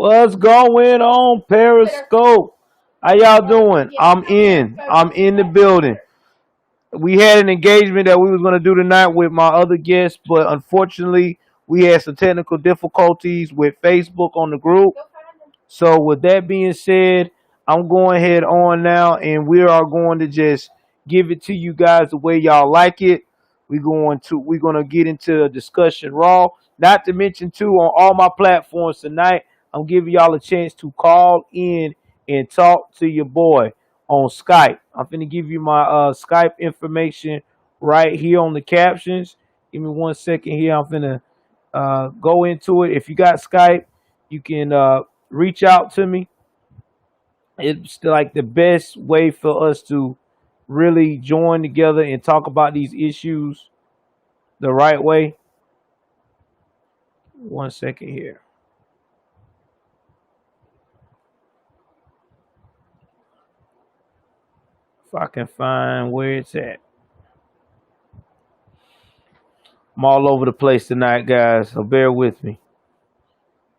What's going on, Periscope? How y'all doing? I'm in the building. We had an engagement that we was gonna do tonight with my other guests, but unfortunately, we had some technical difficulties with Facebook on the group. So with that being said, I'm going head on now, and we are going to just give it to you guys the way y'all like it. We're gonna get into a discussion raw. Not to mention too, on all my platforms tonight, I'm giving y'all a chance to call in and talk to your boy on Skype. I'm finna give you my Skype information right here on the captions. Give me 1 second here. I'm finna go into it. If you got Skype, you can reach out to me. It's like the best way for us to really join together and talk about these issues the right way. 1 second here. If I can find where it's at. I'm all over the place tonight, guys, so bear with me.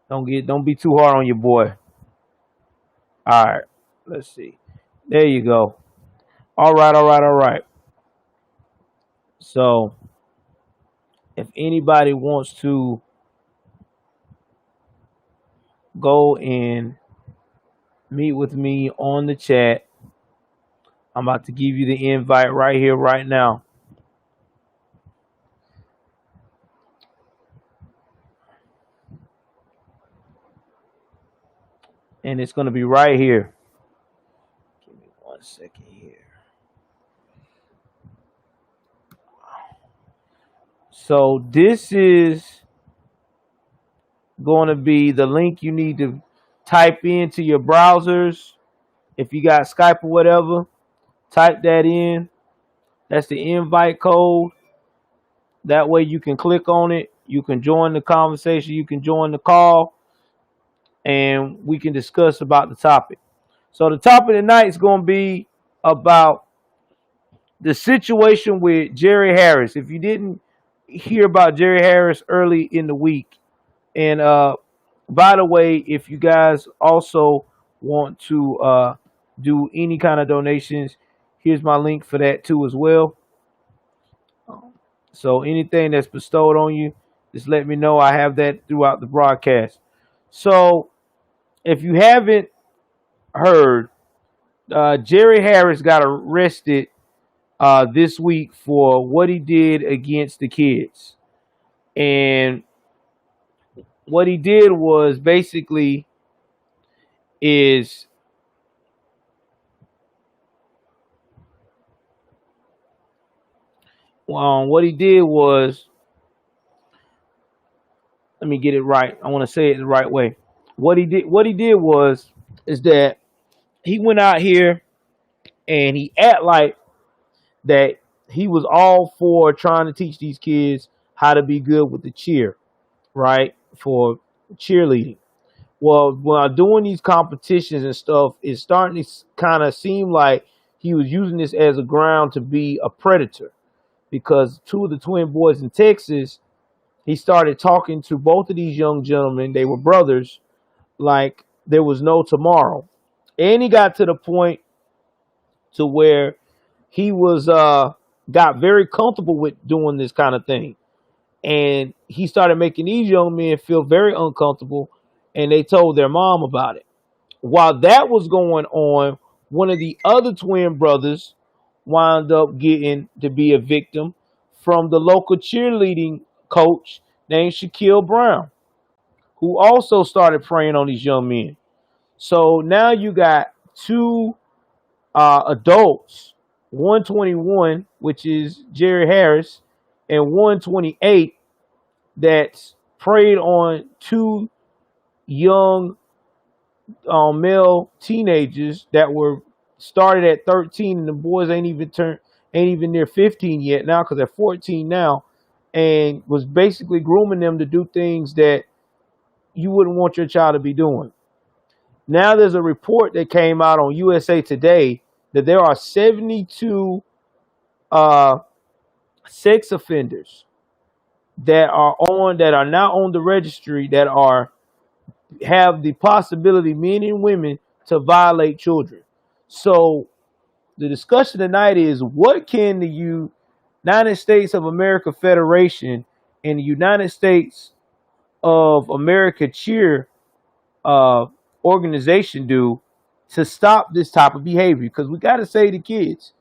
Don't be too hard on your boy. All right, let's see. There you go. All right. So if anybody wants to go and meet with me on the chat, I'm about to give you the invite right here, right now. And it's going to be right here. Give me 1 second here. So this is going to be the link you need to type into your browsers. If you got Skype or whatever, type that in. That's the invite code. That way you can click on it. You can join the conversation. You can join the call. And we can discuss about the topic. So the topic tonight is going to be about the situation with Jerry Harris. If you didn't hear about Jerry Harris early in the week, and by the way, if you guys also want to do any kind of donations, here's my link for that too as well. So anything that's bestowed on you, just let me know. I have that throughout the broadcast. So if you haven't heard, Jerry Harris got arrested this week for what he did against the kids. And what he did was basically is what he did was, let me get it right. I want to say it the right way. What he did was is that he went out here and he act like that he was all for trying to teach these kids how to be good with the cheer, right? For cheerleading. Well, while doing these competitions and stuff, it's starting to kind of seem like he was using this as a ground to be a predator, because two of the twin boys in Texas, he started talking to both of these young gentlemen. They were brothers, like there was no tomorrow. And he got to the point to where he was got very comfortable with doing this kind of thing. And he started making these young men feel very uncomfortable, and they told their mom about it. While that was going on, one of the other twin brothers wound up getting to be a victim from the local cheerleading coach named Shaquille Brown, who also started preying on these young men. So now you got two adults, 121, which is Jerry Harris, and 128 that's preyed on two young male teenagers that were started at 13, and the boys ain't even near 15 yet now, because they're 14 now, and was basically grooming them to do things that you wouldn't want your child to be doing. Now there's a report that came out on USA Today that there are 72 uh, sex offenders that are now on the registry that are have the possibility, men and women, to violate children. So the discussion tonight is, what can the United States of America Federation and the United States of America cheer uh, organization do to stop this type of behavior? Because we got to say to kids,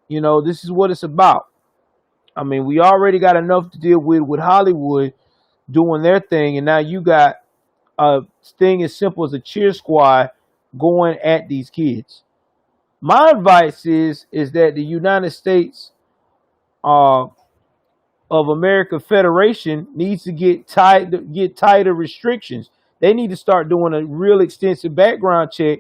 this is what it's about. I mean, we already got enough to deal with Hollywood doing their thing, and now you got a thing as simple as a cheer squad going at these kids. My advice is that the United States uh, of America Federation needs to get tighter restrictions. They need to start doing a real extensive background check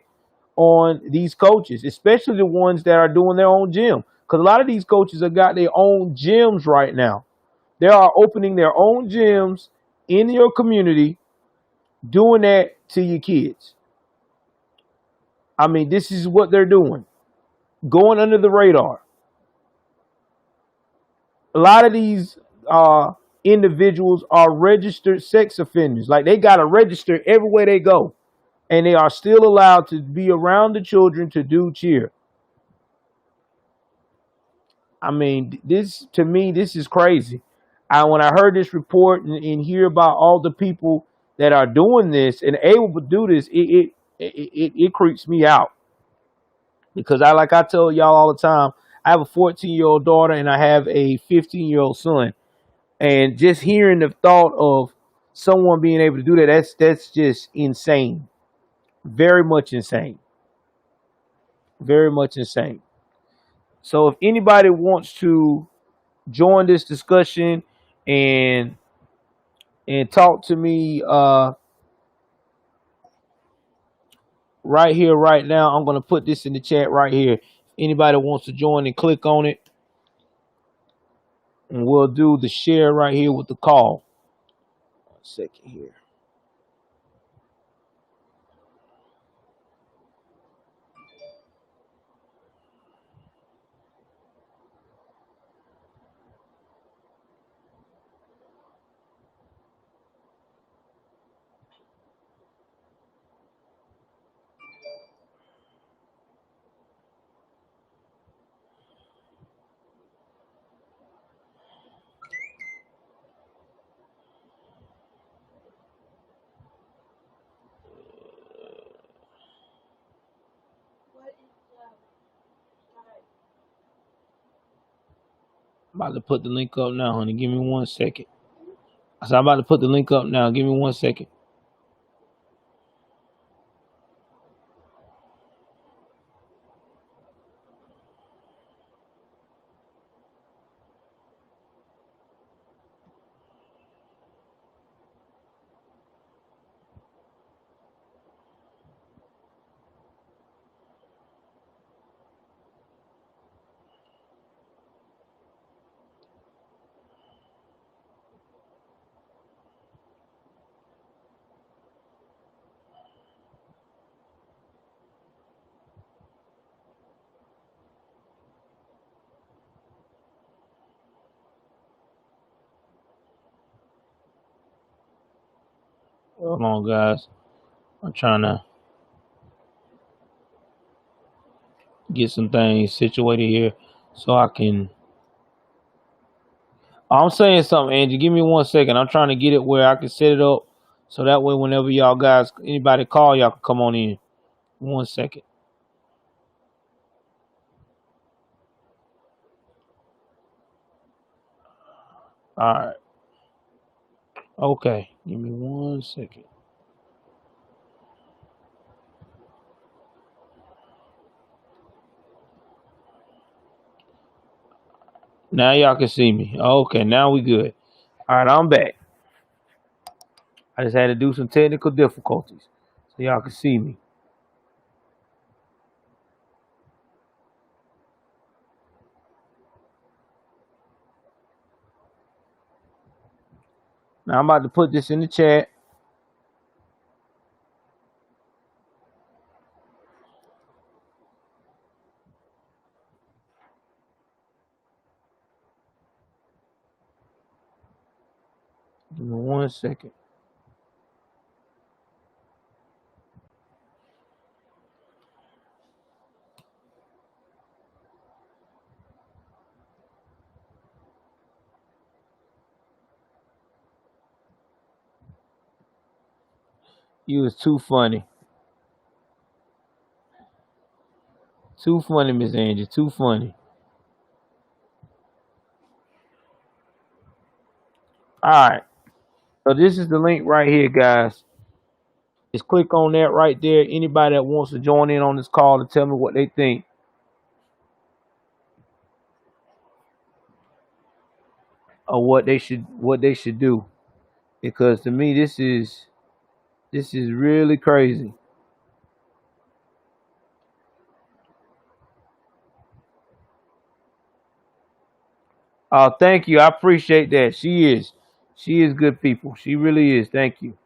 on these coaches, especially the ones that are doing their own gym. Because a lot of these coaches have got their own gyms right now. They are opening their own gyms in your community, doing that to your kids. I mean, this is what they're doing, going under the radar. A lot of these individuals are registered sex offenders. Like, they got to register everywhere they go, and they are still allowed to be around the children to do cheer. I mean, this, to me, this is crazy. When I heard this report and hear about all the people that are doing this and able to do this, it creeps me out, because like I tell y'all all the time, I have a 14-year-old daughter and I have a 15-year-old son, and just hearing the thought of someone being able to do that, that's just insane. Very much insane. Very much insane. So if anybody wants to join this discussion and talk to me right here, right now, I'm gonna put this in the chat right here. If anybody wants to join, and click on it, and we'll do the share right here with the call. 1 second here. I'm about to put the link up now, honey. Give me 1 second. So I'm about to put the link up now. Give me 1 second. Hold on, guys. I'm trying to get some things situated here so I can. I'm saying something, Angie. Give me 1 second. I'm trying to get it where I can set it up so that way, whenever y'all guys, anybody call, y'all can come on in. 1 second. All right. Okay. Give me 1 second. Now y'all can see me. Okay. Now we good. All right. I'm back. I just had to do some technical difficulties so y'all can see me. Now I'm about to put this in the chat. Give me 1 second. You was too funny. Too funny, Miss Angie. Too funny. All right. So this is the link right here, guys. Just click on that right there. Anybody that wants to join in on this call to tell me what they think or what they should do. Because to me this is really crazy. Thank you. I appreciate that. She is good people. She really is. Thank you.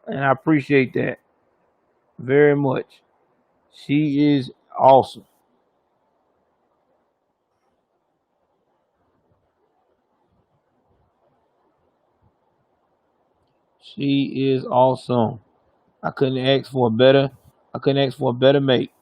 And I appreciate that very much. She is awesome. She is awesome. I couldn't ask for a better I couldn't ask for a better mate.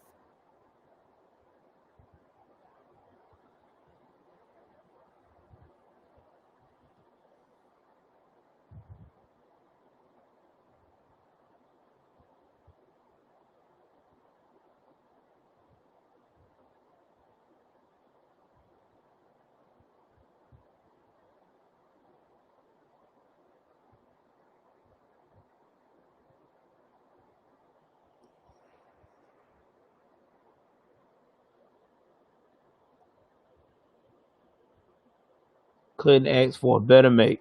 Couldn't ask for a better mate.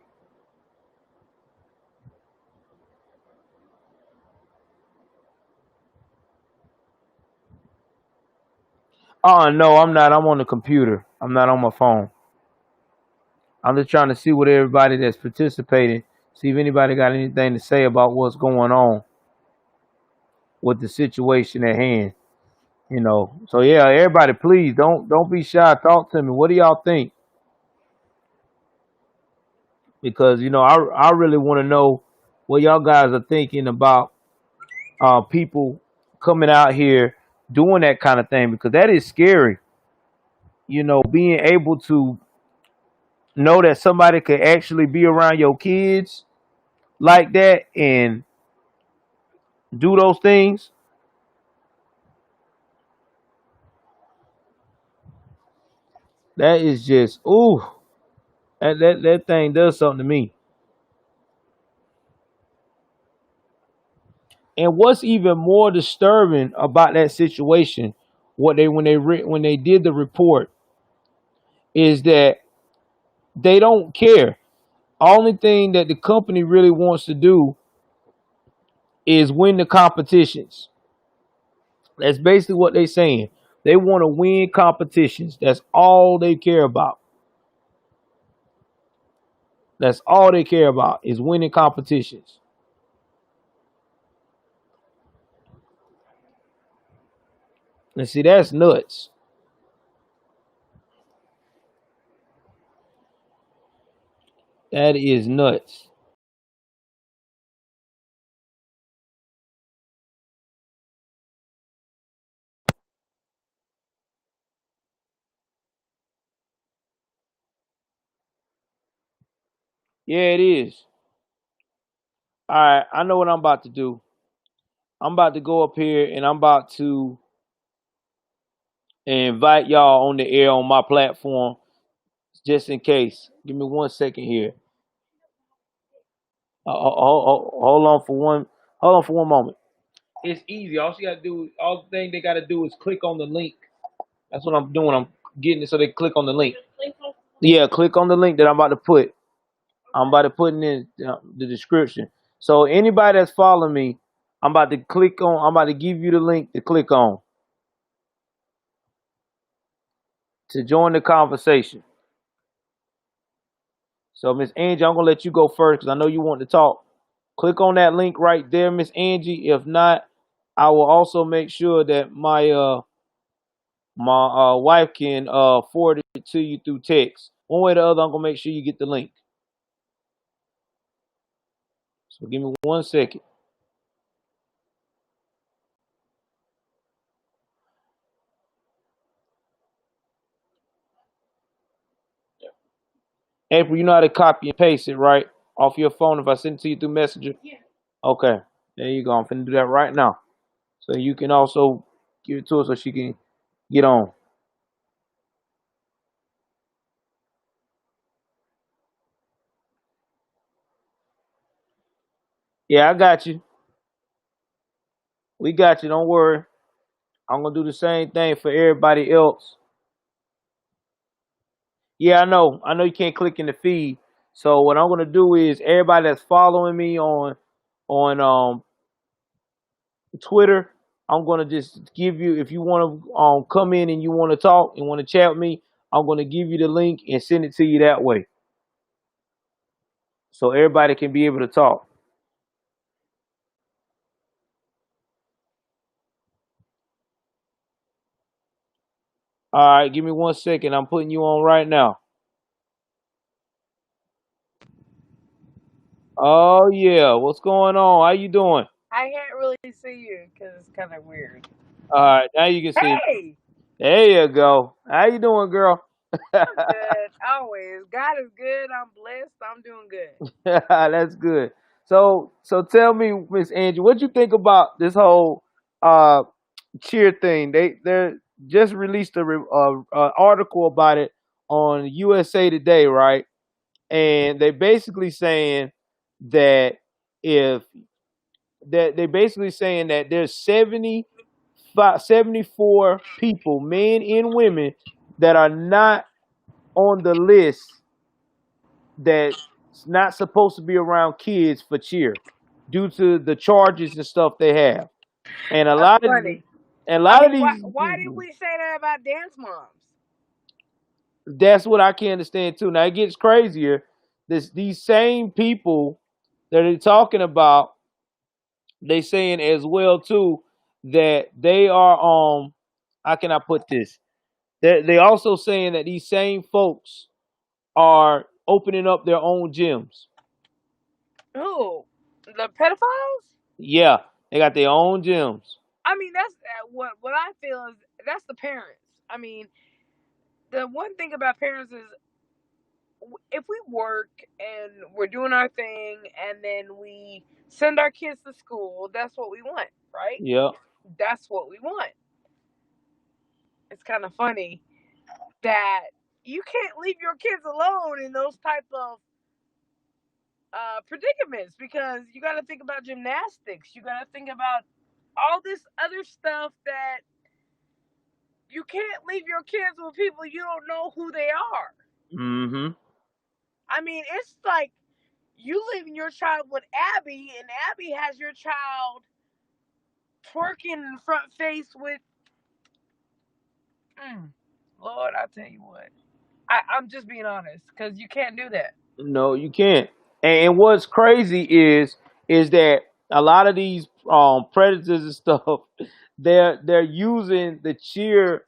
Oh no, I'm not. I'm on the computer. I'm not on my phone. I'm just trying to see what everybody that's participating, see if anybody got anything to say about what's going on with the situation at hand. So yeah, everybody, please don't be shy. Talk to me. What do y'all think? Because I really want to know what y'all guys are thinking about people coming out here doing that kind of thing because that is scary. Being able to know that somebody could actually be around your kids like that and do those things, that is just ooh, that thing does something to me. And what's even more disturbing about that situation, what they when they did the report, is that they don't care. Only thing that the company really wants to do is win the competitions. That's basically what they're saying. They want to win competitions. That's all they care about. That's all they care about is winning competitions. And see, that's nuts. That is nuts. Yeah, it is. All right, I know what I'm about to do. I'm about to go up here and I'm about to invite y'all on the air on my platform just in case. Give me 1 second here. Hold on for one. Hold on for one moment. It's easy. All the thing they gotta do is click on the link. That's what I'm doing. I'm getting it so they click on the link. Yeah, click on the link that I'm about to put. I'm about to put in the description. So anybody that's following me, I'm about to click on. I'm about to give you the link to click on to join the conversation. So Miss Angie, I'm gonna let you go first because I know you want to talk. Click on that link right there, Miss Angie. If not, I will also make sure that my wife can forward it to you through text. One way or the other, I'm gonna make sure you get the link. So give me 1 second. April, you know how to copy and paste it, right? Off your phone if I send it to you through Messenger? Okay. There you go. I'm finna do that right now. So you can also give it to her so she can get on. Yeah, I got you. We got you. Don't worry. I'm gonna do the same thing for everybody else. Yeah, I know. I know you can't click in the feed. So what I'm gonna do is everybody that's following me on Twitter, I'm gonna just give you if you want to come in and you want to talk and want to chat with me, I'm gonna give you the link and send it to you that way, so everybody can be able to talk. All right, give me 1 second. I'm putting you on right now. Oh yeah, what's going on? How you doing? I can't really see you because it's kind of weird. All right, now you can see. Hey, There you go. How you doing, girl? I'm good. Always. God is good. I'm blessed. I'm doing good. That's good. So tell me, Miss Angie, what you think about this whole uh cheer thing? They just released a article about it on USA Today, right? And they basically saying that if that they basically saying that there's 74 people, men and women, that are not on the list that's not supposed to be around kids for cheer due to the charges and stuff they have. And a That's lot of funny. and a I lot of mean, why, these why did we say that about dance moms? that's what I can understand too. Now it gets crazier. These same people that they're talking about, they saying as well too that they are how can I put this? They also saying that these same folks are opening up their own gyms. Who? The pedophiles? Yeah, they got their own gyms. I mean, that's what I feel is that's the parents. I mean, the one thing about parents is if we work and we're doing our thing and then we send our kids to school, that's what we want, right? Yeah. That's what we want. It's kind of funny that you can't leave your kids alone in those type of predicaments because you got to think about gymnastics. You got to think about all this other stuff that you can't leave your kids with people you don't know who they are. Mm-hmm. I mean, it's like you leaving your child with Abby, and Abby has your child twerking in front face with. Lord, I tell you what, I'm just being honest because you can't do that. No, you can't. And what's crazy is that a lot of these predators and stuff, they're using the cheer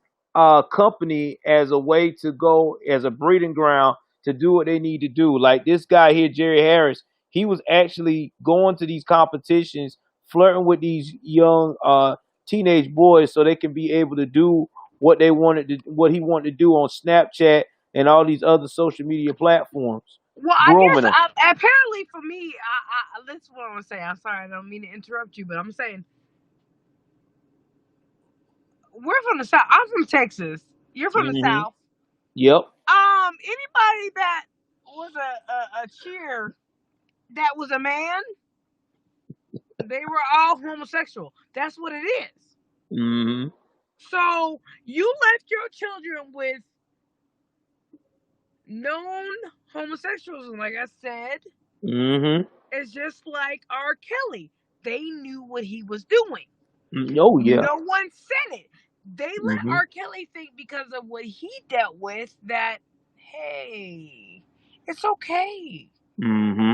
company as a way to go as a breeding ground to do what they need to do. Like this guy here, Jerry Harris, he was actually going to these competitions, flirting with these young teenage boys so they can be able to do what he wanted to do on Snapchat and all these other social media platforms, Well, I grooming guess them. apparently for me, that's what I want to say. I'm sorry, I don't mean to interrupt you, but I'm saying we're from the south. I'm from Texas. You're from the Hmm. south. Yep. Anybody that was a cheer that was a man, they were all homosexual. That's what it is. Hmm. So you left your children with known homosexuals, and like I said, Hmm. it's just like R. Kelly. They knew what he was doing. Oh yeah. No one said it. They let Hmm. R. Kelly think because of what he dealt with that, hey, it's okay. Hmm.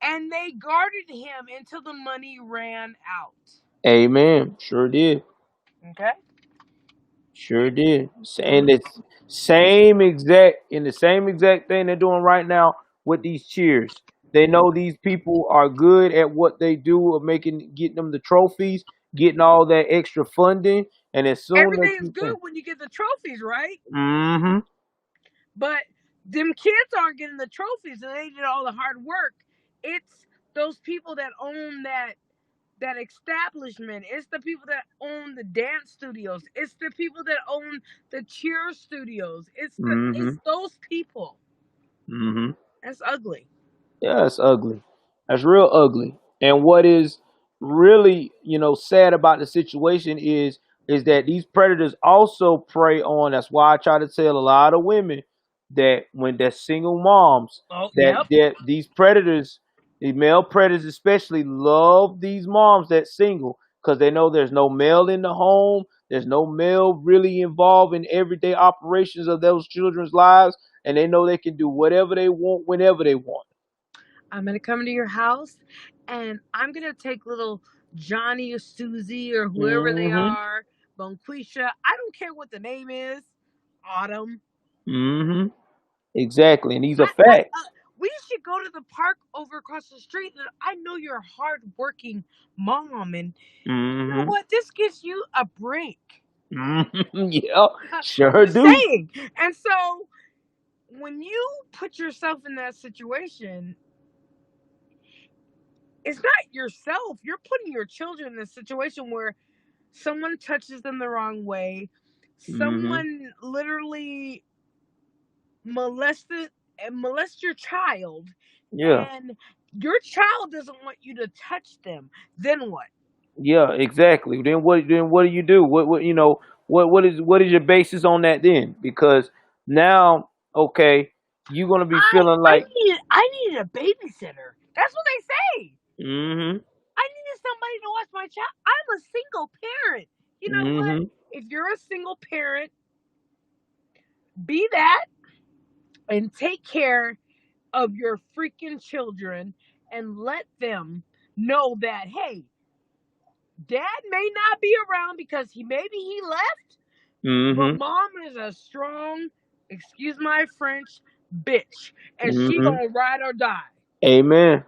And they guarded him until the money ran out. Amen. Sure did. Okay? Sure did. And it's same exact in the same exact thing they're doing right now with these cheers. They know these people are good at what they do of getting them the trophies, getting all that extra funding, and as soon as Everything's you good can, when you get the trophies, right? mm-hmm, But them kids aren't getting the trophies and they did all the hard work. It's those people that own that. that establishment. It's the people that own the dance studios. It's the people that own the cheer studios. It's Mm-hmm. those people. Mm-hmm. That's ugly. Yeah, it's ugly. That's real ugly. And what is really, sad about the situation is that these predators also prey on. That's why I try to tell a lot of women that when they're single moms, Oh, that yep. these predators, the male predators especially, love these moms that single because they know there's no male in the home. There's no male really involved in everyday operations of those children's lives, and they know they can do whatever they want whenever they want. I'm gonna come to your house, and I'm gonna take little Johnny or Susie or whoever they Mm-hmm. are, Bonquisha. I don't care what the name is. Autumn. Mm-hmm. Exactly. And these are I facts. we should go to the park over across the street. And I know you're a hardworking mom, and you know Mm-hmm. what? This gives you a break. Mm-hmm. Yeah, sure Just do. saying. And so when you put yourself in that situation, it's not yourself. You're putting your children in a situation where someone touches them the wrong way, Mm-hmm. someone literally molested and molest your child, Yeah. and your child doesn't want you to touch them. Then what? Yeah, exactly. Then what do you do? What is your basis on that then? Because now, okay, you're gonna be I feeling I like needed a babysitter. That's what they say. mm-hmm. I needed somebody to watch my child. I'm a single parent. You know what? Mm-hmm. If you're a single parent, be that and take care of your freaking children and let them know that, hey, dad may not be around because maybe he left, but Mm-hmm. mom is a strong, excuse my French, bitch, and she Mm-hmm. gonna ride or die. Amen.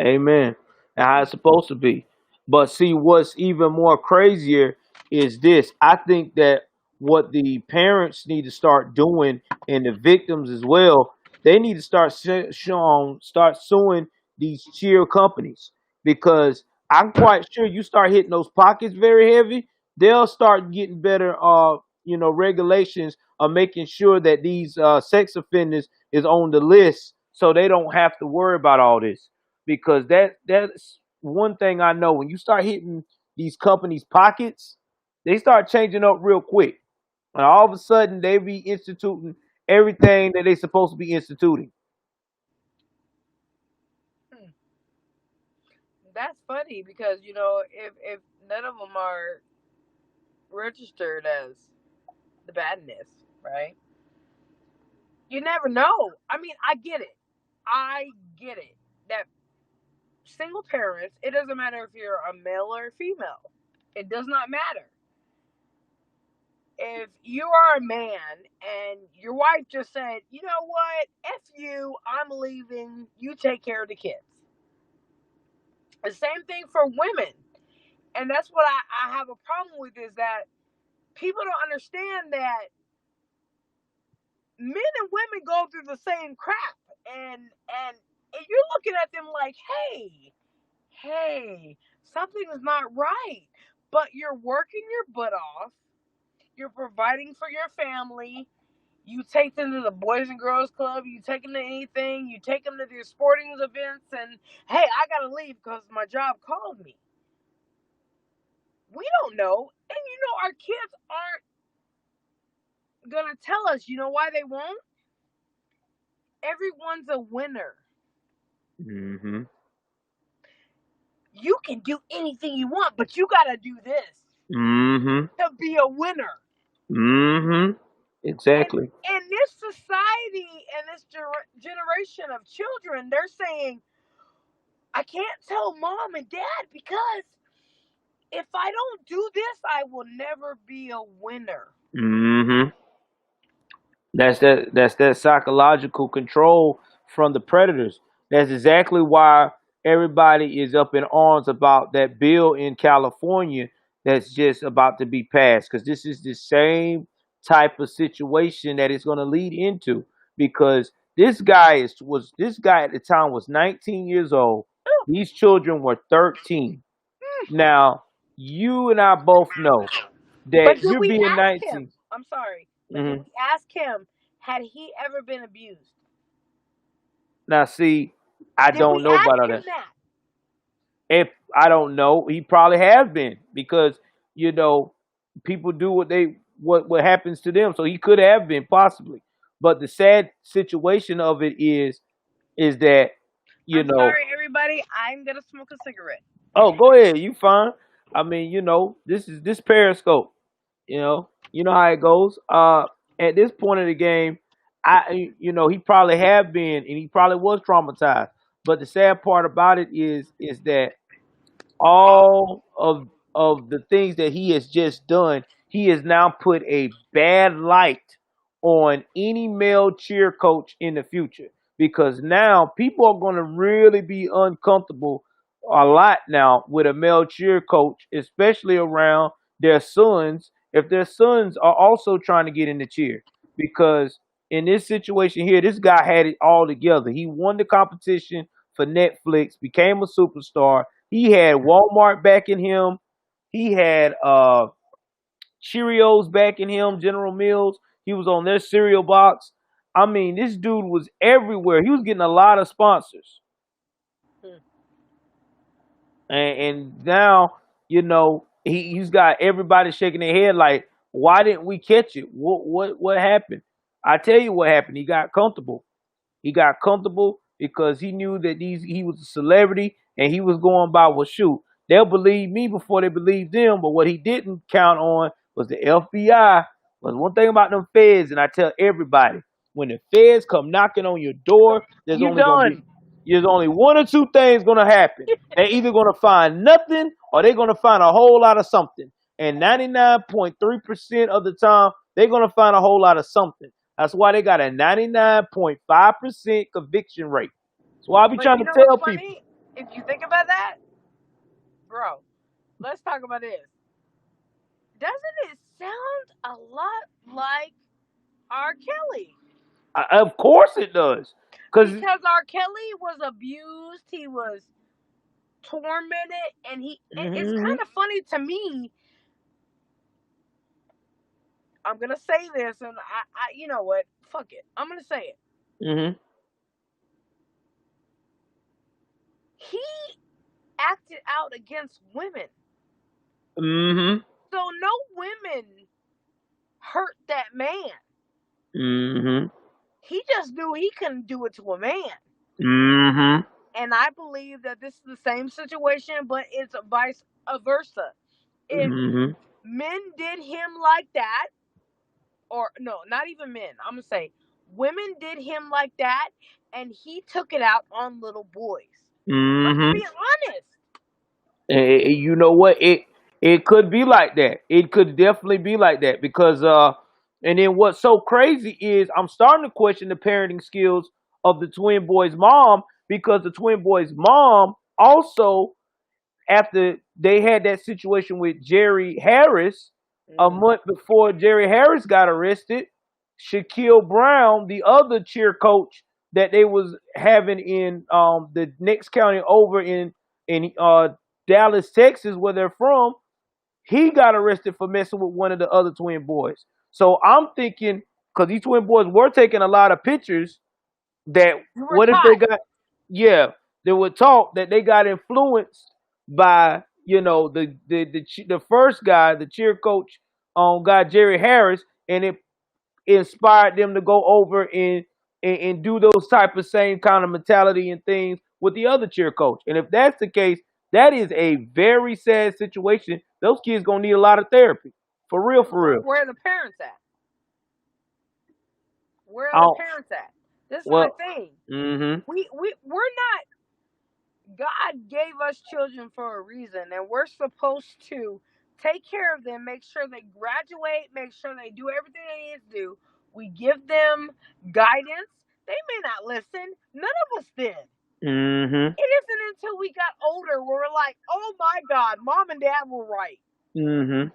Amen. And how it's supposed to be. But see, what's even more crazier is this. I think that what the parents need to start doing, and the victims as well, they need to start suing these cheer companies, because I'm quite sure you start hitting those pockets very heavy, they'll start getting better regulations of making sure that these sex offenders is on the list, so they don't have to worry about all this. Because that's one thing I know: when you start hitting these companies' pockets, they start changing up real quick, and all of a sudden they be instituting everything that they supposed to be instituting. Hmm. That's funny because if none of them are registered as the badness, right? You never know. I mean, I get it. I get it. That single parents, it doesn't matter if you're a male or a female. It does not matter. If you are a man and your wife just said, you know what, F you, I'm leaving, you take care of the kids. The same thing for women. And that's what I have a problem with, is that people don't understand that men and women go through the same crap. And you're looking at them like, hey, something is not right. But you're working your butt off. You're providing for your family. You take them to the Boys and Girls Club. You take them to anything. You take them to their sporting events. And, hey, I got to leave because my job called me. We don't know. And, our kids aren't going to tell us. You know why they won't? Everyone's a winner. Mm-hmm. You can do anything you want, but you got to do this Mm-hmm. to be a winner. Mm-hmm. And Exactly. in this society and this generation of children, they're saying, I can't tell mom and dad because if I don't do this, I will never be a winner. Mm-hmm. That's that psychological control from the predators. That's exactly why everybody is up in arms about that bill in California that's just about to be passed. Because this is the same type of situation that it's going to lead into. Because this guy at the time was 19 years old. These children were 13. Now, you and I both know But that did you're we being ask him? 19. I'm sorry, but did Hmm. we ask him? Had he ever been abused? Now, see, I Did don't we know ask about all him that. that? If I don't know, he probably has been because you know people do what happens to them. So he could have been possibly. But the sad situation of it is that you I'm know. sorry, everybody. I'm gonna smoke a cigarette. Oh, go ahead. You fine. I mean, this is this Periscope. You know how it goes. At this point of the game, he probably have been, and he probably was traumatized. But the sad part about it is that all of the things that he has just done, he has now put a bad light on any male cheer coach in the future because now people are going to really be uncomfortable a lot now with a male cheer coach, especially around their sons if their sons are also trying to get in the cheer because in this situation here, this guy had it all together. He won the competition for Netflix, became a superstar. He had Walmart backing him. He had Cheerios backing him, General Mills. He was on their cereal box. I mean, this dude was everywhere. He was getting a lot of sponsors. Hmm. And now, he's got everybody shaking their head like, why didn't we catch it? What happened? I tell you what happened. He got comfortable. He got comfortable because he knew that he was a celebrity and he was going by, well, shoot, they'll believe me before they believe them. But what he didn't count on was the FBI. Was one thing about them feds, and I tell everybody, when the feds come knocking on your door, You done. there's only one or two things gonna happen. They're either gonna find nothing or they're gonna find a whole lot of something. And 99.3% of the time, they're gonna find a whole lot of something. That's why they got a 99.5% conviction rate. That's why I be But trying you to know what's tell people. funny? If you think about that, bro, let's talk about this. Doesn't it sound a lot like R. Kelly? Of course it does. Cause Because R. Kelly was abused, he was tormented, and it's hmm kind of funny to me. I'm gonna say this, and you know what? Fuck it. I'm gonna say it. hmm He acted out against women, hmm so no women hurt that man. hmm He just knew he couldn't do it to a man. hmm And I believe that this is the same situation, but it's vice versa. If hmm men did him like that, or no, not even men, I'm gonna say women did him like that, and he took it out on little boys. I'm just hmm being honest. You know what? It could be like that. It could definitely be like that because and then what's so crazy is I'm starting to question the parenting skills of the twin boys' mom because the twin boys' mom also after they had that situation with Jerry Harris, a Mm. month before Jerry Harris got arrested, Shaquille Brown, the other cheer coach that they was having in the next county over in Dallas, Texas, where they're from, he got arrested for messing with one of the other twin boys. So I'm thinking, because these twin boys were taking a lot of pictures, that You were what if they taught. got, yeah, they were taught that they got influenced by the first guy, the cheer coach, guy Jerry Harris, and it inspired them to go over and do those type of same kind of mentality and things with the other cheer coach. And if that's the case, that is a very sad situation. Those kids gonna need a lot of therapy, for real, for real. Where are the parents at? Where I are the don't, parents at? This is my well, thing. mm-hmm, We're not. God gave us children for a reason, and we're supposed to take care of them, make sure they graduate, make sure they do everything they need to do. We give them guidance. They may not listen. None of us did. mm-hmm, It isn't until we got older where we're like, oh my God, mom and dad were right. mm-hmm,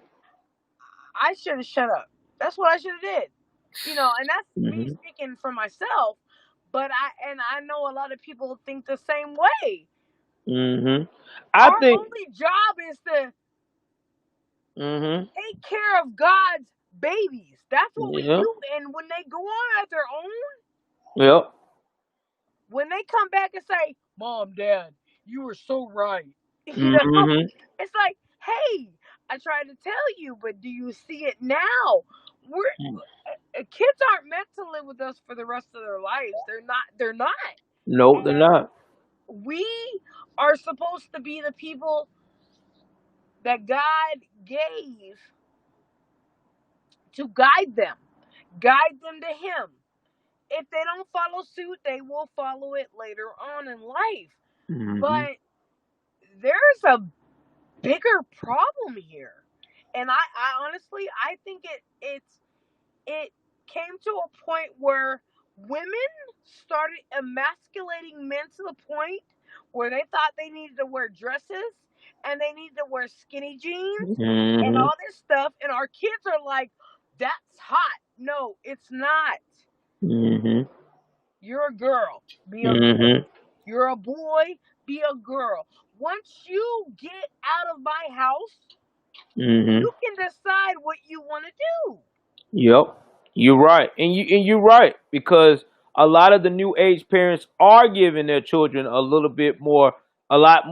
I should have shut up. That's what I should have did. And that's me mm-hmm. speaking for myself. But I know a lot of people think the same way. Hmm. I Our think. only job is to Hmm. take care of God's babies. That's what we Yeah. do. And when they go on at their own, Yep. when they come back and say, "Mom, Dad, you were so right," you know, Hmm. it's like, "Hey, I tried to tell you, but do you see it now?" We're kids aren't meant to live with us for the rest of their lives. They're not. They're not. No, they're And not. we are supposed to be the people that God gave to guide them to Him. If they don't follow suit, they will follow it later on in life. Hmm. But there's a bigger problem here, and I honestly, I think it came to a point where women started emasculating men to the point where they thought they needed to wear dresses and they needed to wear skinny jeans and Hmm. all this stuff, and our kids are like, "That's hot." No, it's not. Hmm. You're a girl, be a girl. Hmm. You're a boy, be a girl. Once you get out of my house, Hmm. you can decide what you want to do. Yep, you're right, and you're right because a lot of the new age parents are giving their children a little bit more, lot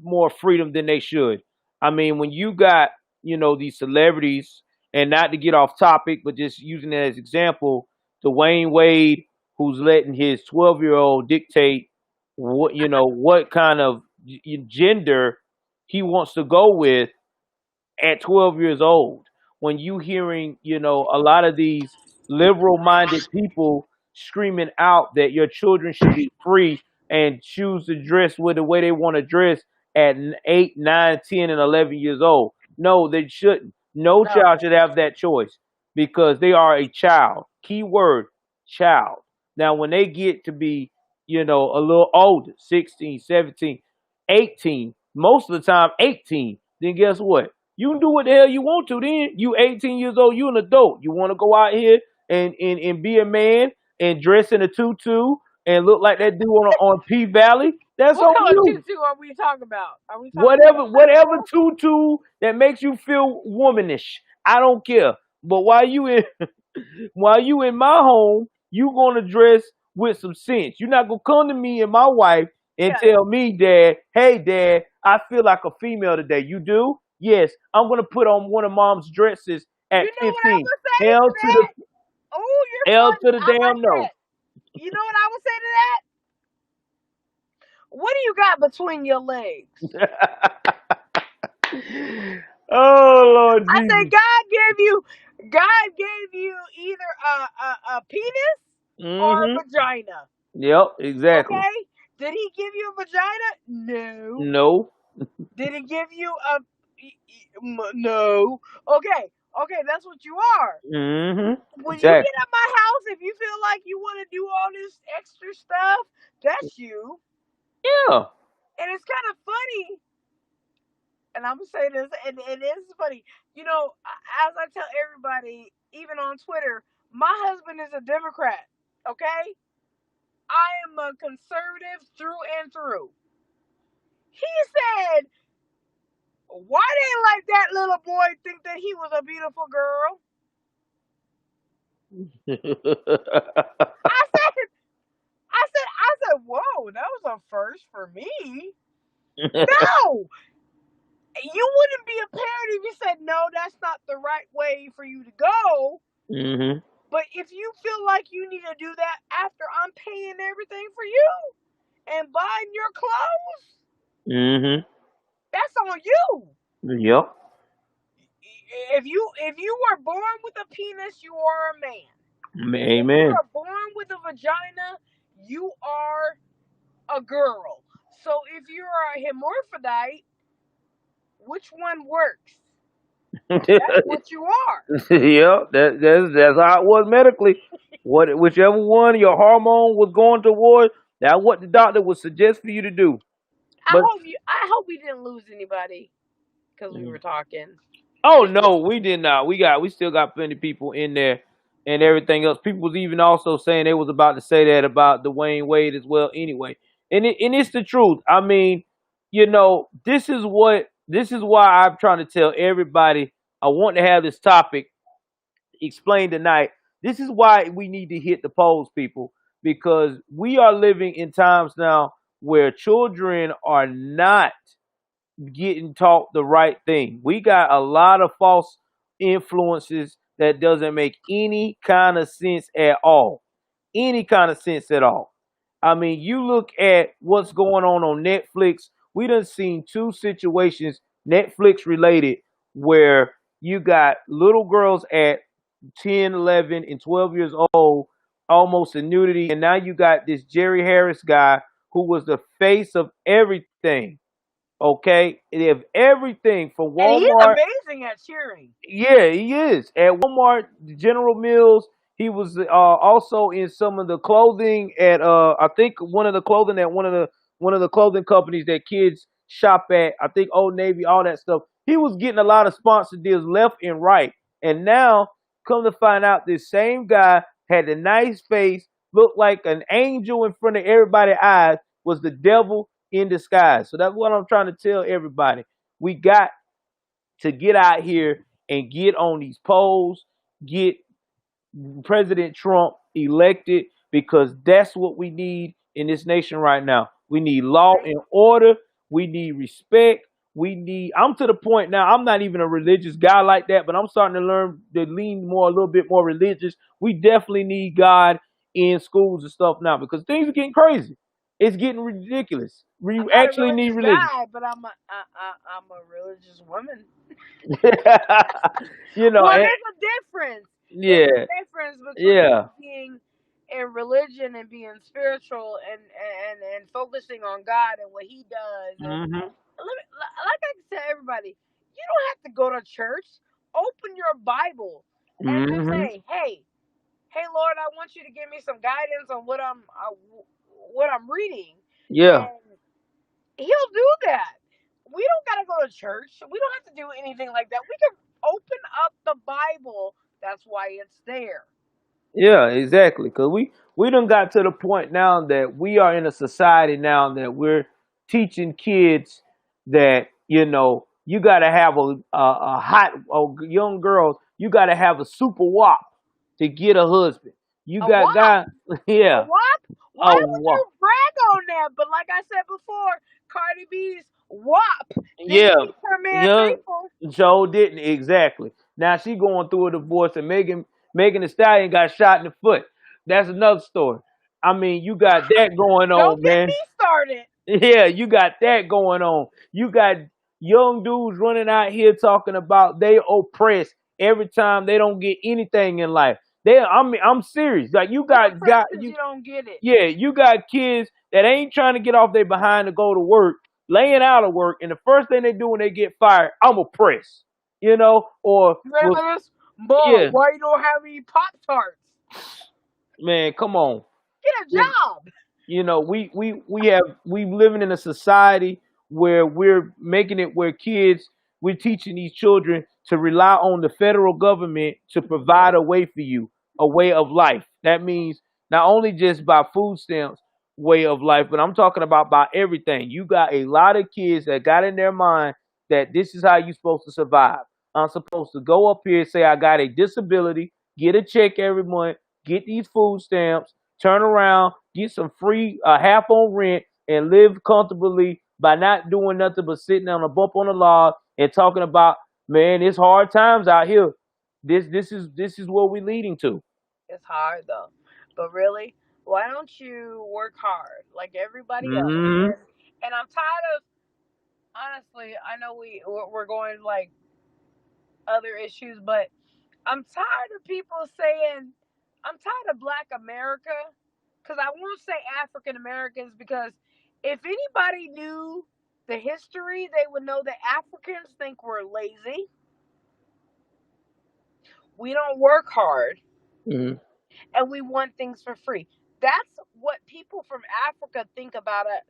more freedom than they should. I mean, when you got these celebrities, and not to get off topic, but just using it as example, Dwayne Wade, who's letting his 12-year-old dictate what kind of gender he wants to go with at 12 years old. When you hearing a lot of these liberal minded people screaming out that your children should be free and choose to dress with the way they want to dress at 8, 9, 10, and 11 years old. No, they shouldn't. No No. child should have that choice because they are a child. Key word, child. Now when they get to be a little older, 16, 17, 18, most of the time 18, then guess what? You can do what the hell you want to then. You 18 years old, you an adult. You want to go out here and be a man and dress in a tutu and look like that dude on P Valley. That's What on color you. tutu are we talking about? Are we talking about Whatever sexual? tutu that makes you feel womanish. I don't care. But while you in my home, you gonna dress with some sense. You're not gonna come to me and my wife and Yes. tell me, Dad, hey Dad, I feel like a female today. You do? Yes, I'm gonna put on one of mom's dresses You at know what I 15. would say Hell to to the that? Oh, you're hell funny. to the I like damn no. that. You know what I would say to that? What do you got between your legs? Oh Lord I say Jesus. God gave you either a penis or a Mm-hmm. vagina. Yep, exactly. Okay? Did he give you a vagina? No. No. Did he give you a no? Okay. Okay, that's what you are. Mm-hmm. When you Exactly. get at my house, if you feel like you want to do all this extra stuff, that's you. Yeah. And it's kind of funny. And I'm gonna say this, and it is funny. You know, as I tell everybody, even on Twitter, my husband is a Democrat. Okay, I am a conservative through and through. He said, "Why didn't like that little boy think that he was a beautiful girl?" I said, I said, "Whoa, that was a first for me." No, you wouldn't be a parent if you said, "No, that's not the right way for you to go." Mm-hmm. But if you feel like you need to do that after I'm paying everything for you and buying your clothes, Mm-hmm. that's on you. Yep. If you were born with a penis, you are a man. If you Amen. are born with a vagina, you are a girl. So if you're a hermaphrodite, which one works? That's what you are. Yeah, that's how it was medically. Whichever one your hormone was going toward, that's what the doctor would suggest for you to do. But I hope we didn't lose anybody because we mm. were talking. Oh no, we did not. We still got plenty of people in there and everything else. People was even also saying they was about to say that about Dwayne Wade as well. Anyway, and it's the truth. I mean, this is why I'm trying to tell everybody. I want to have this topic explained tonight. This is why we need to hit the polls, people, because we are living in times now where children are not getting taught the right thing. We got a lot of false influences that doesn't make any kind of sense at all. Any kind of sense at all. I mean, you look at what's going on Netflix. We done seen two situations Netflix related where you got little girls at 10, 11, and 12 years old almost in nudity, and now you got this Jerry Harris guy who was the face of everything. Okay, they have everything from And he's Walmart. amazing at cheering. Yeah, he is at Walmart, General Mills. He was also in some of the clothing at I think one of the clothing at one of the clothing companies that kids shop at. I think Old Navy, all that stuff. He was getting a lot of sponsor deals left and right. And now, come to find out, this same guy had a nice face, looked like an angel in front of everybody's eyes, was the devil in disguise. So that's what I'm trying to tell everybody. We got to get out here and get on these polls, get President Trump elected, because that's what we need in this nation right now. We need law and order. We need respect. I'm to the point now, I'm not even a religious guy like that, but I'm starting to learn to lean more, a little bit more religious. We definitely need God in schools and stuff now because things are getting crazy. It's getting ridiculous. We I'm not a actually need religious religion. guy, but I'm a religious woman. you know, Well, and, there's a difference. There's a yeah, difference between yeah. being in religion and being spiritual and focusing on God and what He does. And Hmm. like I tell everybody, you don't have to go to church. Open your Bible and just Hmm. say, "Hey, Lord, I want you to give me some guidance on what I'm reading," Yeah. and He'll do that. We don't gotta go to church. We don't have to do anything like that. We can open up the Bible. That's why it's there. Yeah, exactly. Cause we done got to the point now that we are in a society now that we're teaching kids that you got to have a hot young girls. You got to have a super wop to get a husband. You A got WAP. guy, A yeah, WAP? Why a would you wop, brag on that? But like I said before, Cardi B's WAP yeah, didn't keep her man young faithful. Joe didn't exactly. Now she going through a divorce, and Megan the Stallion got shot in the foot. That's another story. I mean, you got that going Don't on, get man. me started. Yeah, you got that going on. You got young dudes running out here talking about they oppressed every time they don't get anything in life. I'm serious. Like you You got oppressed because you, you don't get it. yeah, you got kids that ain't trying to get off their behind to go to work, laying out of work, and the first thing they do when they get fired, I'm oppressed. Or You ready was for this? Mom, yeah, why you don't have any Pop Tarts? man, come on. Get a job. We living in a society where we're making it where we're teaching these children to rely on the federal government to provide a way for you, a way of life. That means not only just by food stamps way of life, but I'm talking about by everything. You got a lot of kids that got in their mind that this is how you're supposed to survive. I'm supposed to go up here and say I got a disability, get a check every month, get these food stamps, turn around, get some free half on rent, and live comfortably by not doing nothing but sitting on a bump on the log and talking about, man, it's hard times out here. This is what we're leading to. It's hard though. But really, why don't you work hard like everybody else? Hmm. And I'm tired of, honestly, I know we're going like other issues, but I'm tired of people saying, I'm tired of Black America, because I won't say African Americans, because if anybody knew the history, they would know that Africans think we're lazy. We don't work hard Hmm. and we want things for free. That's what people from Africa think about us.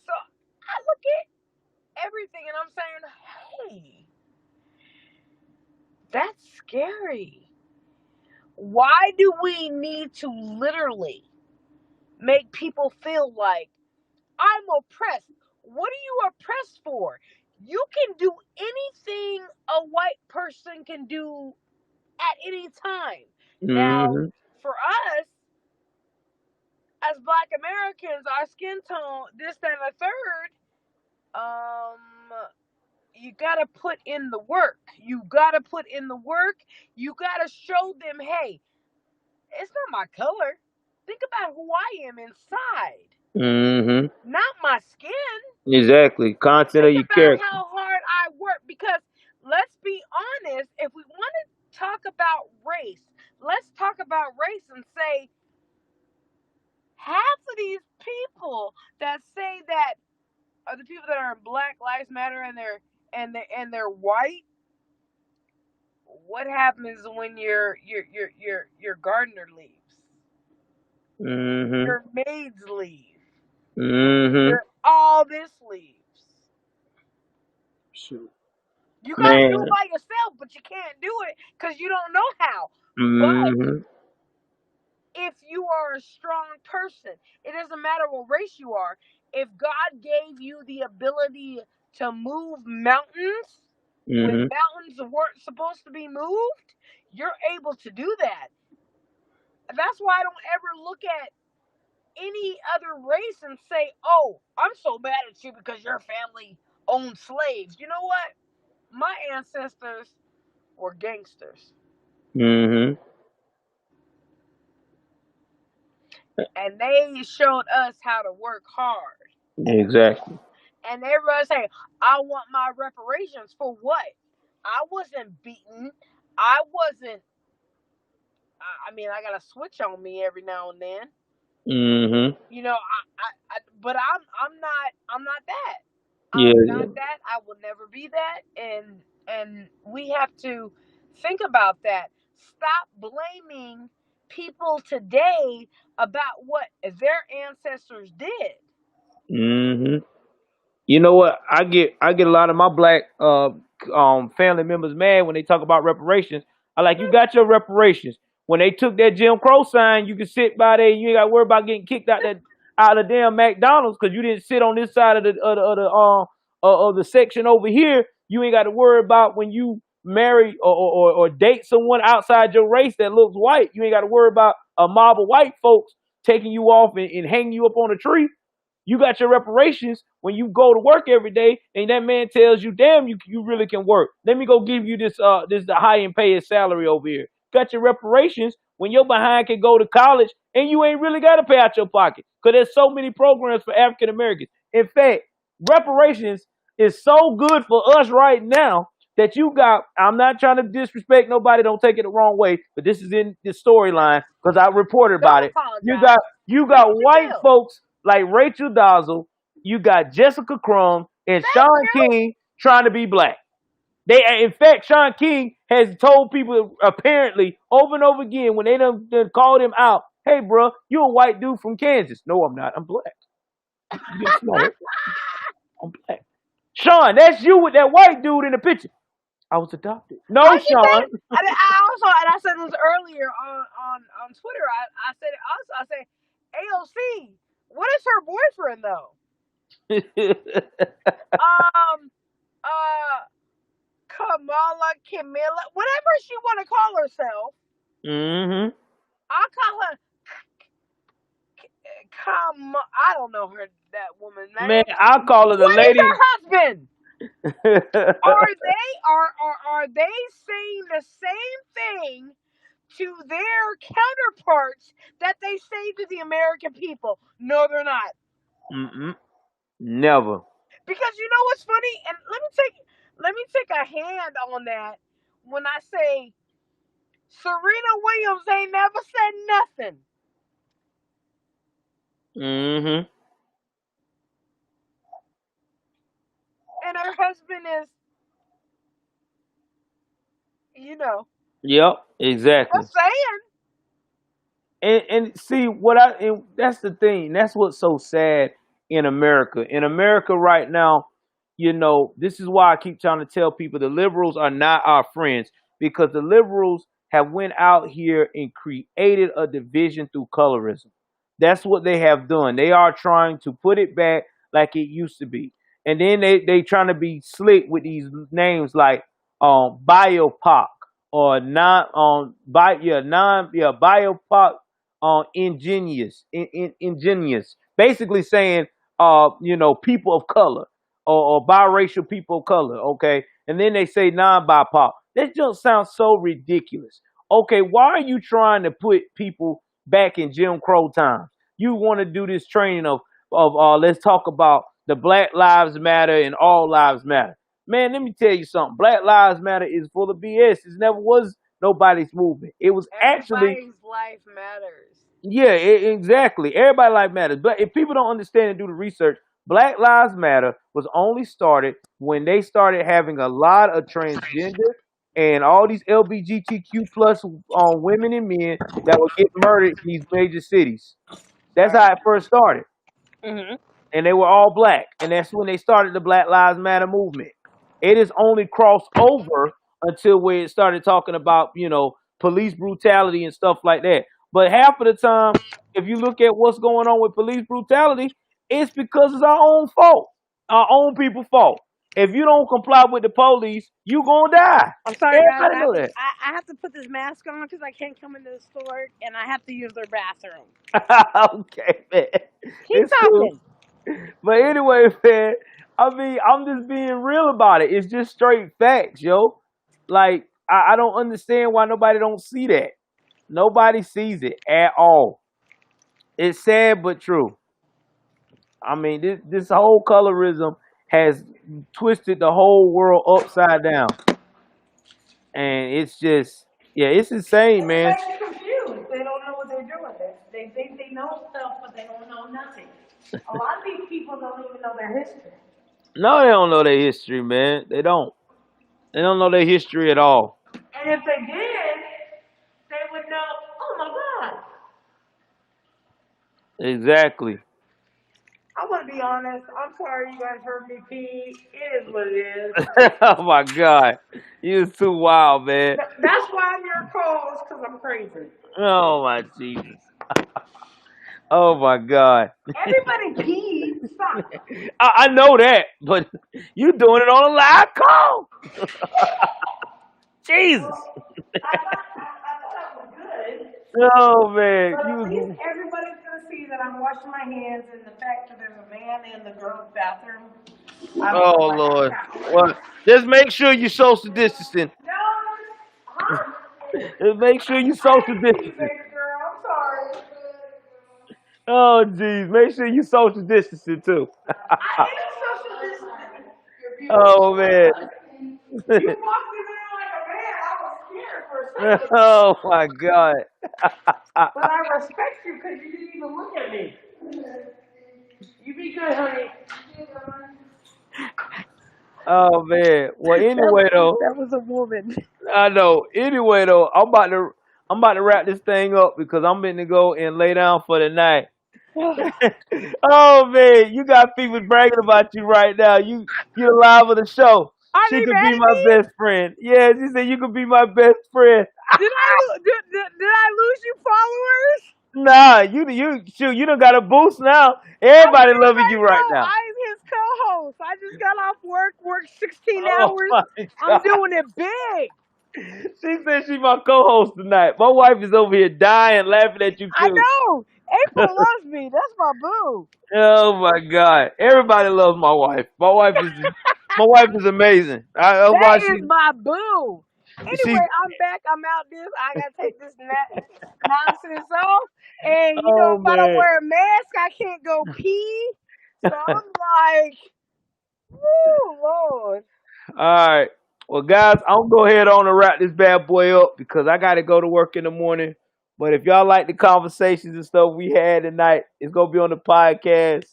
So I look at everything and I'm saying, hey, that's scary. Why do we need to literally make people feel like I'm oppressed. What are you oppressed for? You can do anything a white person can do at any time. Now, Mm-hmm. for us as Black Americans, our skin tone, this, that, and the third, you gotta put in the work. You gotta put in the work. You gotta show them, hey, it's not my color. Think about who I am inside, Mm-hmm. not my skin. Exactly. Content of Think your about character. how hard I work. Because let's be honest, if we want to talk about race, let's talk about race and say half of these people that say that are the people that are in Black Lives Matter and they're white. What happens when your gardener leaves? Mm-hmm. Your maids leave. Mm-hmm. Your all this leaves. Shoot. You gotta do it Man. by yourself, but you can't do it because you don't know how. But Mm-hmm. if you are a strong person, it doesn't matter what race you are. If God gave you the ability to move mountains when Mm-hmm. mountains weren't supposed to be moved, you're able to do that. That's why I don't ever look at any other race and say, "Oh, I'm so mad at you because your family owned slaves." You know what? My ancestors were gangsters, Mm-hmm. and they showed us how to work hard. Exactly. And everybody say, "I want my reparations for what?" I wasn't beaten. I wasn't. I mean, I got a switch on me every now and then. Mm-hmm. You know, but I'm not that. Yeah, I'm yeah. not that. I will never be that. And we have to think about that. Stop blaming people today about what their ancestors did. Mm-hmm. You know what? I get a lot of my black family members mad when they talk about reparations. I like, you got your reparations. When they took that Jim Crow sign, you could sit by there. You ain't got to worry about getting kicked out of the damn McDonald's because you didn't sit on this side of the section over here. You ain't got to worry about when you marry or date someone outside your race that looks white. You ain't got to worry about a mob of white folks taking you off and hanging you up on a tree. You got your reparations when you go to work every day, and that man tells you, "Damn, you really can work. Let me go give you this the high and paid salary over here." Got your reparations when your behind can go to college, and you ain't really got to pay out your pocket because there's so many programs for African Americans. In fact, reparations is so good for us right now that you got. I'm not trying to disrespect nobody. Don't take it the wrong way, but this is in the storyline because I reported about Don't it. You apologize. got you Do got what you white feel. folks like Rachel Dolezal, you got Jessica Crumb and Thank Sean you. King trying to be black. In fact, Sean King has told people apparently over and over again when they done called him out, "Hey, bro, you a white dude from Kansas?" "No, I'm not. I'm black." "Yes, no, I'm black." "Sean, that's you with that white dude in the picture." "I was adopted." I "No, just said, Sean." I said this earlier on Twitter. I said it also. I said, AOC. What is her boyfriend though? Um, uh, Kamala, Camilla, whatever she want to call herself. hmm I call her I don't know that woman's Man, name. I call her the What is lady. her husband? Are they saying the same thing to their counterparts that they say to the American people? No, they're not. Mm-mm. Never. Because you know what's funny? And let me take a hand on that when I say Serena Williams ain't never said nothing. hmm And her husband is, Yep, exactly. just saying. And see and that's the thing. That's what's so sad in America. In America right now, this is why I keep trying to tell people the liberals are not our friends because the liberals have went out here and created a division through colorism. That's what they have done. They are trying to put it back like it used to be. And then they trying to be slick with these names like Biopoc or Biopoc ingenious. Basically saying people of color or biracial people of color, okay? And then they say non-BIPOC. That just sounds so ridiculous. Okay, why are you trying to put people back in Jim Crow times? You want to do this training of let's talk about the Black Lives Matter and all lives matter. Man, let me tell you something. Black Lives Matter is full of BS. It never was nobody's movement. It was actually, Everybody's life matters. yeah, exactly. Everybody life matters. But if people don't understand and do the research, Black Lives Matter was only started when they started having a lot of transgender and all these LGBTQ plus women and men that would get murdered in these major cities. That's how Right. it first started, Mhm. and they were all black, and that's when they started the Black Lives Matter movement. It is only crossed over until where it started talking about police brutality and stuff like that. But half of the time, if you look at what's going on with police brutality, it's because it's our own fault, our own people's fault. If you don't comply with the police, you gonna die. I'm sorry, guys. Everybody know I have to put this mask on because I can't come into the store and I have to use their bathroom. that. Okay, man, Keep it's cool. talking. But anyway, man, I mean, I'm just being real about it. It's just straight facts, yo. Like, I don't understand why nobody don't see that. Nobody sees it at all. It's sad but true. I mean, this whole colorism has twisted the whole world upside down, and it's just, yeah, it's insane, man. Everybody's confused. They don't know what they're doing. They think they know stuff, but they don't know nothing. A lot of these people don't even know their history. No, they don't know their history, man. They don't. They don't know their history at all. And if they did, they would know, oh my God. Exactly. I want to be honest. I'm sorry you guys heard me pee. It is what it is. Oh my God, you was too wild, man. That's why I'm your co-host, because I'm crazy. Oh my Jesus. Oh my God. Everybody pees. Stop. I know that, but you doing it on a live call. Jesus. I thought it was good. Oh man, But you at least was. everybody's going to see that I'm washing my hands and the fact that there's a man in the girl's bathroom. I'm Oh like, Lord. Well, just make sure you social distancing. no, huh? Just make sure you I social didn't see you, distancing. baby girl. I'm sorry. Oh jeez, make sure you social distancing too. I am social distancing. Oh man. You walked in there like a man. I was scared for a second. Oh my God. But I respect you because you didn't even look at me. You be good, honey. Oh man. Well, anyway though, That was a woman. I know. Anyway though, I'm about to wrap this thing up because I'm going to go and lay down for the night. Oh man, you got people bragging about you right now. You're live on the show. Are She they could mad be at my me? best friend. Yeah, she said you could be my best friend. Did I lose you followers? Nah, you shoot, you done got a boost now. I'm Everybody good loving you right right now. now. I'm his co-host. I just got off worked 16 Oh hours. my I'm God. doing it big. She said she's my co-host tonight. My wife is over here dying laughing at you I too. know. April loves me. That's my boo. Oh my God. Everybody loves my wife. My wife is amazing. That's That why is my boo. she Anyway, I'm back. I'm out this. I gotta take this nonsense off. And oh if I don't man. wear a mask, I can't go pee. So I'm like, woo, Lord. All right. Well, guys, I'm gonna go ahead on and wrap this bad boy up because I got to go to work in the morning. But if y'all like the conversations and stuff we had tonight, it's gonna be on the podcast.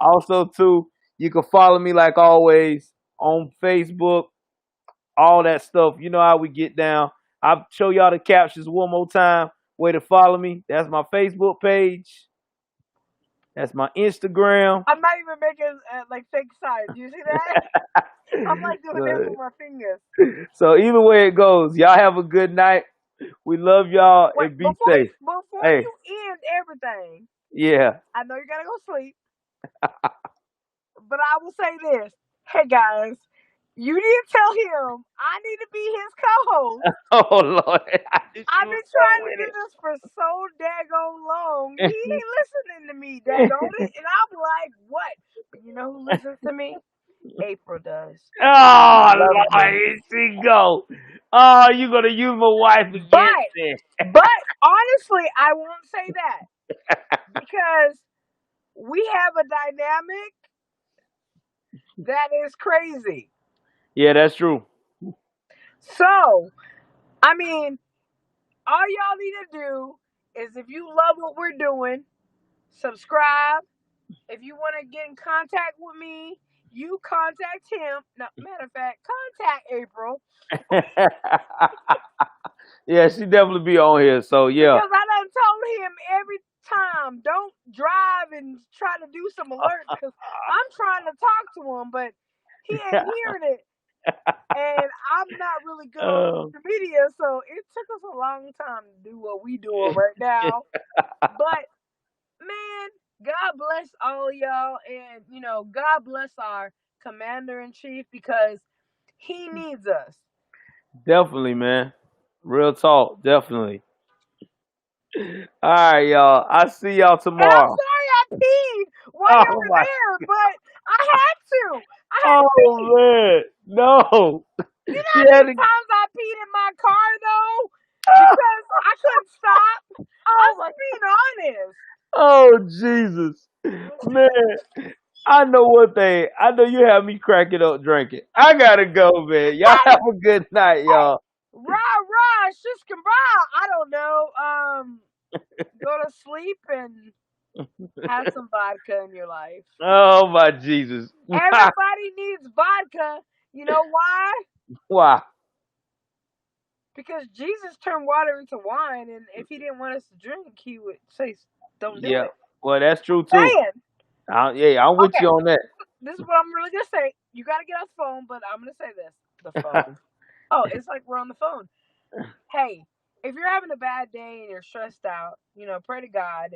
Also, too, you can follow me like always on Facebook, all that stuff. You know how we get down. I'll show y'all the captions one more time. Way to follow me. That's my Facebook page. That's my Instagram. I'm not even making like fake signs. Do you see that? I'm like doing this with my fingers. So either way it goes, y'all have a good night. We love y'all Wait, and be safe. before Hey, you end everything, Yeah. I know you gotta go sleep, but I will say this. Hey guys, you need to tell him I need to be his co-host. Oh Lord, I just I've you been so trying to do with this for so daggone long. He it. ain't listening to me, daggone it. And I'm like, what? But you know who listens to me? April does. Oh Loves Lord, me. here she go. Oh, you gonna use my wife against But me? but honestly, I won't say that because we have a dynamic that is crazy. Yeah, that's true. So, I mean, all y'all need to do is if you love what we're doing, subscribe. If you want to get in contact with me, you contact him. No, matter of fact, contact April Yeah, she definitely be on here. So yeah. because I done told him every time, don't drive and try to do some alerts because I'm trying to talk to him, but he ain't hearing it. And I'm not really good on Oh. social media, so it took us a long time to do what we doing right now. But man, God bless all y'all, and God bless our commander in chief because he needs us. Definitely, man. Real talk, definitely. All right, y'all. I see y'all And I'm tomorrow. sorry I peed while you Oh were my. there, but I had to. I had to Oh pee. man. No. You know She how had many to. times I peed in my car though? Because I couldn't stop. I'm Oh my. just being honest. Oh Jesus. Man. I know one thing. I know you have me cracking up drinking. I gotta go, man. Y'all Hey, have a good night, hey, y'all. rah rah, shush I don't know. Go to sleep and have some vodka in your life. Oh my Jesus. Everybody needs vodka. You know why? Wow. Because Jesus turned water into wine, and if he didn't want us to drink, he would say, "Don't do Yeah. it." Well, that's true too. Saying, Yeah, I'm with okay, you on that. this is what I'm really gonna say. You gotta get off the phone, but I'm gonna say this: the phone. Oh, it's like we're on the phone. Hey, if you're having a bad day and you're stressed out, pray to God,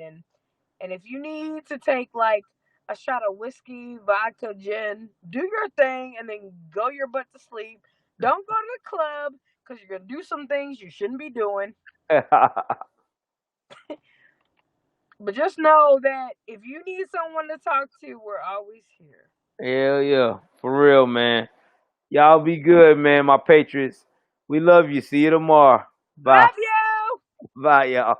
and if you need to take like a shot of whiskey, vodka, gin, do your thing, and then go your butt to sleep. Don't go to the club because you're gonna do some things you shouldn't be doing. But just know that if you need someone to talk to, we're always here. Hell yeah. For real, man. Y'all be good, man, my patriots. We love you. See you tomorrow. Bye. Love you. Bye, y'all.